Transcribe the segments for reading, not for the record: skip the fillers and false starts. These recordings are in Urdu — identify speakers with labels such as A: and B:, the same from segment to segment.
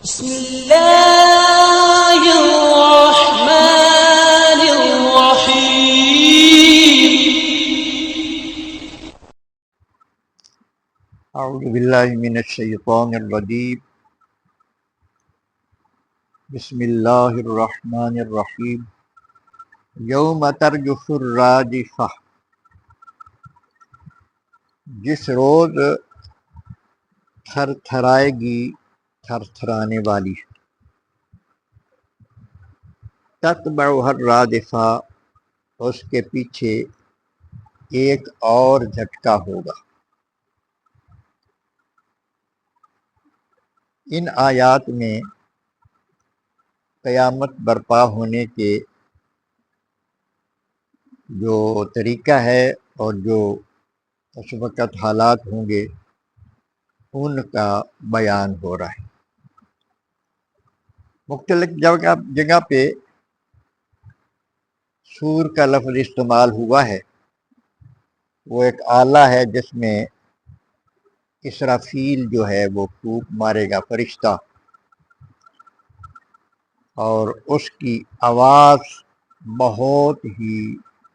A: بسم الله الرحمن الرحيم.
B: اعوذ باللہ من الشیطان الرجیم. بسم اللہ الرحمن الرحیم. یوم ترجف الراجفہ، جس روز تھر تھرائے گی تھر تھرانے والی. تتبعها الرادفہ، اس کے پیچھے ایک اور جھٹکا ہوگا. ان آیات میں قیامت برپا ہونے کے جو طریقہ ہے اور جو اس وقت حالات ہوں گے ان کا بیان ہو رہا ہے. مختلف جگہ پہ سور کا لفظ استعمال ہوا ہے. وہ ایک آلہ ہے جس میں اسرافیل جو ہے وہ پھونک مارے گا، فرشتہ، اور اس کی آواز بہت ہی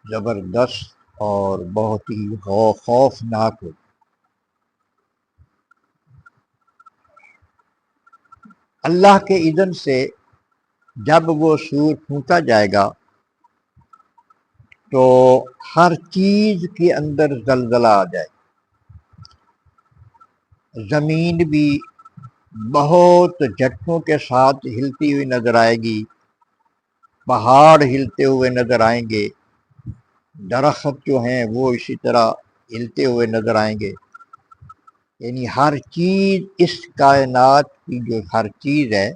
B: زبردست اور بہت ہی خوفناک ہو. اللہ کے اذن سے جب وہ سور پھونکا جائے گا تو ہر چیز کے اندر زلزلہ آ جائے گا. زمین بھی بہت جھٹکوں کے ساتھ ہلتی ہوئی نظر آئے گی، پہاڑ ہلتے ہوئے نظر آئیں گے، درخت جو ہیں وہ اسی طرح ہلتے ہوئے نظر آئیں گے. یعنی ہر چیز، اس کائنات کی جو ہر چیز ہے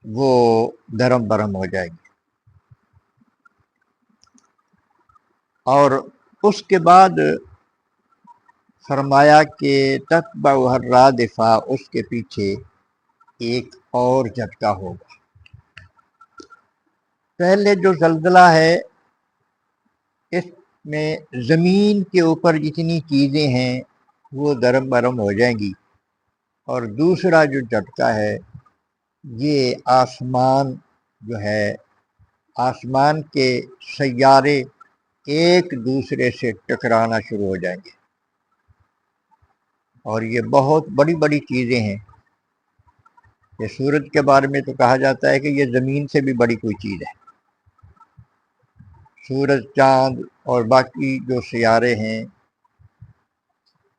B: وہ درم برم ہو جائے گی. اور اس کے بعد فرمایا کہ تتبعها الرادفہ، اس کے پیچھے ایک اور جھٹکا ہوگا. پہلے جو زلزلہ ہے اس میں زمین کے اوپر جتنی چیزیں ہیں وہ درم برم ہو جائیں گی، اور دوسرا جو جھٹکا ہے یہ آسمان جو ہے، آسمان کے سیارے ایک دوسرے سے ٹکرانا شروع ہو جائیں گے. اور یہ بہت بڑی بڑی چیزیں ہیں. یہ سورج کے بارے میں تو کہا جاتا ہے کہ یہ زمین سے بھی بڑی کوئی چیز ہے. سورج، چاند اور باقی جو سیارے ہیں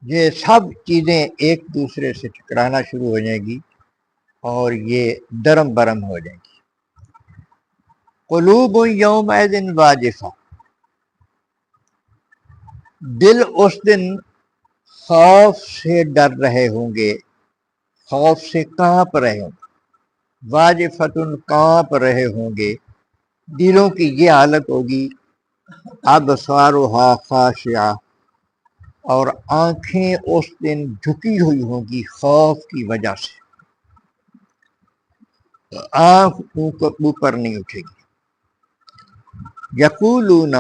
B: یہ سب چیزیں ایک دوسرے سے ٹکرانا شروع ہو جائیں گی اور یہ درم برم ہو جائیں گی. قلوب یومئذ واجفہ، دل اس دن خوف سے ڈر رہے ہوں گے، خوف سے کانپ رہے ہوں گے. واجفتن، کانپ رہے ہوں گے. دلوں کی یہ حالت ہوگی. ابصارها خاشعہ، اور آنکھیں اس دن جھکی ہوئی ہوں گی خوف کی وجہ سے. آنکھ اوپر نہیں اٹھے گی. یقولون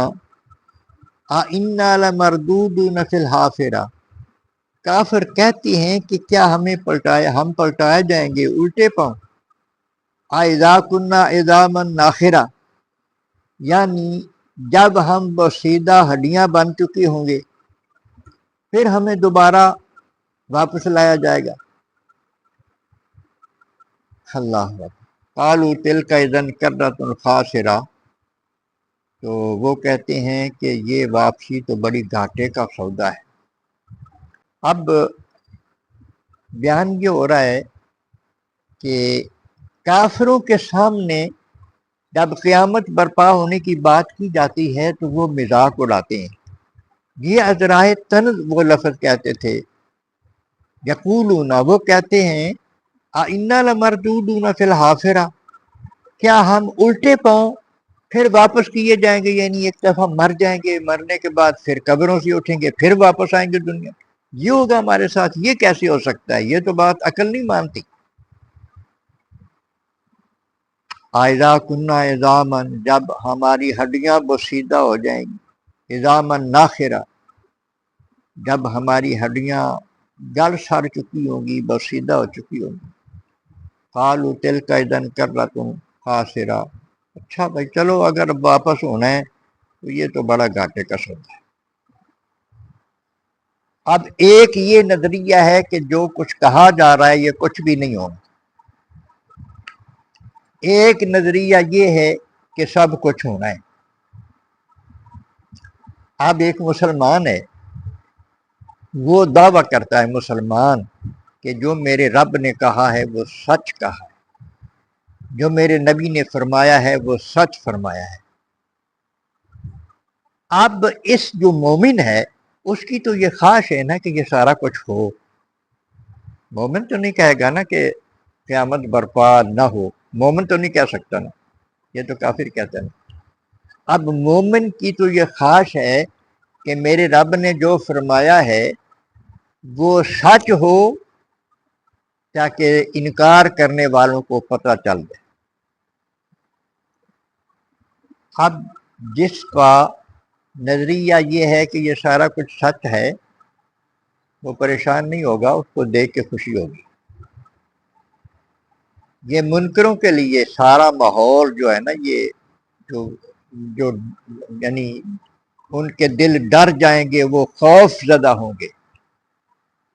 B: اِنَّا لَمَرْدُودُونَ فِی الْحَافِرَةِ، کافر کہتی ہیں کہ کیا ہم پلٹائے جائیں گے الٹے پاؤں. اِذَا كُنَّا عِظَامًا نَخِرَةً، یعنی جب ہم بسیدہ ہڈیاں بن چکی ہوں گے پھر ہمیں دوبارہ واپس لایا جائے گا. اللہ اکبر. قالوا تلک اذا کرۃ خاسرہ، تو وہ کہتے ہیں کہ یہ واپسی تو بڑی گھاٹے کا سودا ہے. اب بیان یہ ہو رہا ہے کہ کافروں کے سامنے جب قیامت برپا ہونے کی بات کی جاتی ہے تو وہ مذاق اڑاتے ہیں. یہ ازرائے طنز وہ لفظ کہتے تھے. یقولون، وہ کہتے ہیں اِنَّا لَمَرْدُودُونَ فِی الْحَافِرَةِ، کیا ہم الٹے پاؤں پھر واپس کیے جائیں گے. یعنی ایک دفعہ مر جائیں گے، مرنے کے بعد پھر قبروں سے اٹھیں گے، پھر واپس آئیں گے دنیا. یہ ہوگا ہمارے ساتھ، یہ کیسے ہو سکتا ہے؟ یہ تو بات عقل نہیں مانتی. اِذَا كُنَّا عِظَامًا، جب ہماری ہڈیاں بسیدہ ہو جائیں گی. عِظَامًا نَخِرَةً، جب ہماری ہڈیاں گل سڑ چکی ہوں گی، بسیدہ ہو چکی ہوں گی. قالوا تلک اذن کرۃ خاسرہ، اچھا بھائی چلو اگر واپس ہونا ہے تو یہ تو بڑا گھاٹے کا سودا ہے۔ اب ایک یہ نظریہ ہے کہ جو کچھ کہا جا رہا ہے یہ کچھ بھی نہیں ہونا، ایک نظریہ یہ ہے کہ سب کچھ ہونا ہے۔ اب ایک مسلمان ہے، وہ دعویٰ کرتا ہے مسلمان کہ جو میرے رب نے کہا ہے وہ سچ کہا ہے، جو میرے نبی نے فرمایا ہے وہ سچ فرمایا ہے۔ اب اس جو مومن ہے اس کی تو یہ خواہش ہے نا کہ یہ سارا کچھ ہو۔ مومن تو نہیں کہے گا نا کہ قیامت برپا نہ ہو، مومن تو نہیں کہہ سکتا نا، یہ تو کافر کہتا ہے نا۔ اب مومن کی تو یہ خواہش ہے کہ میرے رب نے جو فرمایا ہے وہ سچ ہو، تاکہ انکار کرنے والوں کو پتہ چل جائے۔ اب جس کا نظریہ یہ ہے کہ یہ سارا کچھ سچ ہے وہ پریشان نہیں ہوگا، اس کو دیکھ کے خوشی ہوگی۔ یہ منکروں کے لیے سارا ماحول جو ہے نا، یہ جو یعنی ان کے دل ڈر جائیں گے، وہ خوف زدہ ہوں گے۔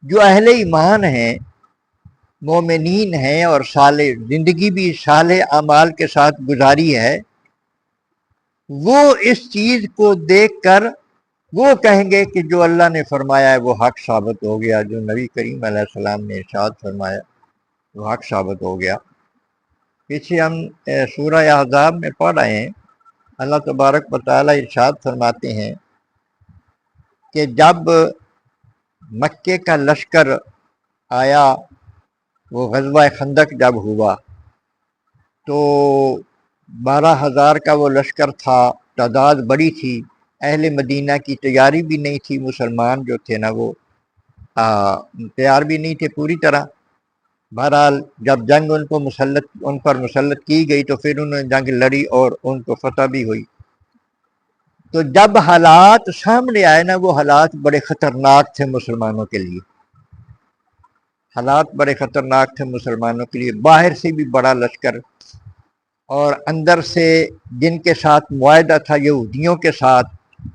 B: جو اہل ایمان ہیں، مومنین ہیں، اور صالح زندگی بھی صالح اعمال کے ساتھ گزاری ہے، وہ اس چیز کو دیکھ کر وہ کہیں گے کہ جو اللہ نے فرمایا ہے وہ حق ثابت ہو گیا، جو نبی کریم علیہ السلام نے ارشاد فرمایا وہ حق ثابت ہو گیا۔ پیچھے ہم سورہ احزاب میں پڑھ رہے ہیں، اللہ تبارک و تعالیٰ ارشاد فرماتے ہیں کہ جب مکے کا لشکر آیا، وہ غزوہ خندق جب ہوا تو 12,000 کا وہ لشکر تھا، تعداد بڑی تھی، اہل مدینہ کی تیاری بھی نہیں تھی، مسلمان جو تھے نا وہ تیار بھی نہیں تھے پوری طرح۔ بہرحال جب جنگ ان پر مسلط کی گئی تو پھر انہوں نے جنگ لڑی اور ان کو فتح بھی ہوئی۔ تو جب حالات سامنے آئے نا، وہ حالات بڑے خطرناک تھے مسلمانوں کے لیے، حالات بڑے خطرناک تھے مسلمانوں کے لیے۔ باہر سے بھی بڑا لشکر اور اندر سے جن کے ساتھ معاہدہ تھا یہودیوں کے ساتھ،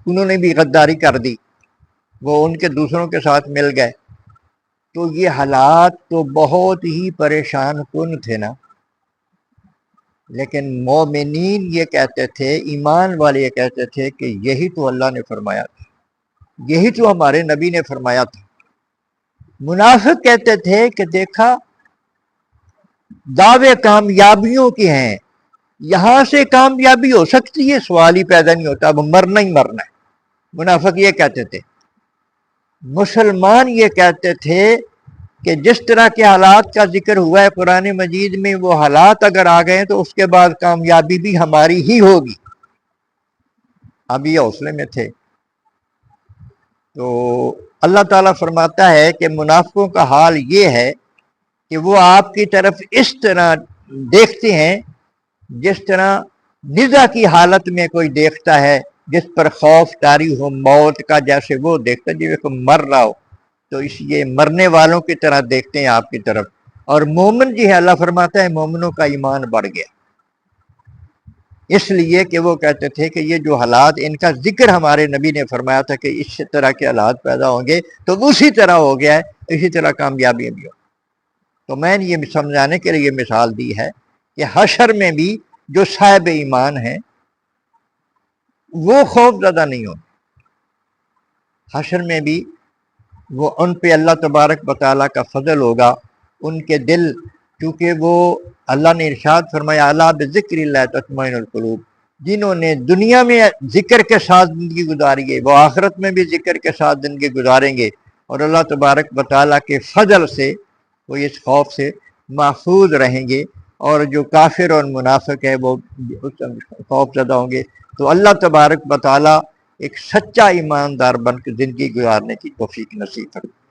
B: انہوں نے بھی غداری کر دی، وہ ان کے دوسروں کے ساتھ مل گئے۔ تو یہ حالات تو بہت ہی پریشان کن تھے نا، لیکن مومنین یہ کہتے تھے، ایمان والے یہ کہتے تھے کہ یہی تو اللہ نے فرمایا تھا، یہی تو ہمارے نبی نے فرمایا تھا۔ منافق کہتے تھے کہ دیکھا دعوے کامیابیوں کے ہیں، یہاں سے کامیابی ہو سکتی ہے، سوال ہی پیدا نہیں ہوتا، اب مرنا ہی مرنا ہے۔ منافق یہ کہتے تھے۔ مسلمان یہ کہتے تھے کہ جس طرح کے حالات کا ذکر ہوا ہے قرآن مجید میں، وہ حالات اگر آ گئے تو اس کے بعد کامیابی بھی ہماری ہی ہوگی۔ اب یہ حوصلے میں تھے۔ تو اللہ تعالیٰ فرماتا ہے کہ منافقوں کا حال یہ ہے کہ وہ آپ کی طرف اس طرح دیکھتے ہیں جس طرح نزا کی حالت میں کوئی دیکھتا ہے، جس پر خوف طاری ہو موت کا، جیسے وہ دیکھتا ہے جیسے کوئی مر رہا ہو، تو اس یہ مرنے والوں کی طرح دیکھتے ہیں آپ کی طرف۔ اور مومن جی ہے، اللہ فرماتا ہے مومنوں کا ایمان بڑھ گیا، اس لیے کہ وہ کہتے تھے کہ یہ جو حالات، ان کا ذکر ہمارے نبی نے فرمایا تھا کہ اس طرح کے حالات پیدا ہوں گے، تو اسی طرح ہو گیا ہے، اسی طرح کامیابی بھی ہو۔ تو میں نے یہ سمجھانے کے لیے یہ مثال دی ہے کہ حشر میں بھی جو صاحب ایمان ہیں وہ خوف زدہ نہیں ہو، حشر میں بھی وہ ان پہ اللہ تبارک و تعالیٰ کا فضل ہوگا، ان کے دل، کیونکہ وہ اللہ نے ارشاد فرمایا الا بذکر اللہ تطمئن القلوب، جنہوں نے دنیا میں ذکر کے ساتھ زندگی گزاری ہے وہ آخرت میں بھی ذکر کے ساتھ زندگی گزاریں گے، اور اللہ تبارک و تعالیٰ کے فضل سے وہ اس خوف سے محفوظ رہیں گے، اور جو کافر اور منافق ہے وہ خوف زدہ ہوں گے۔ تو اللہ تبارک و تعالیٰ ایک سچا ایماندار بن کے زندگی گزارنے کی توفیق نصیب فرمائے۔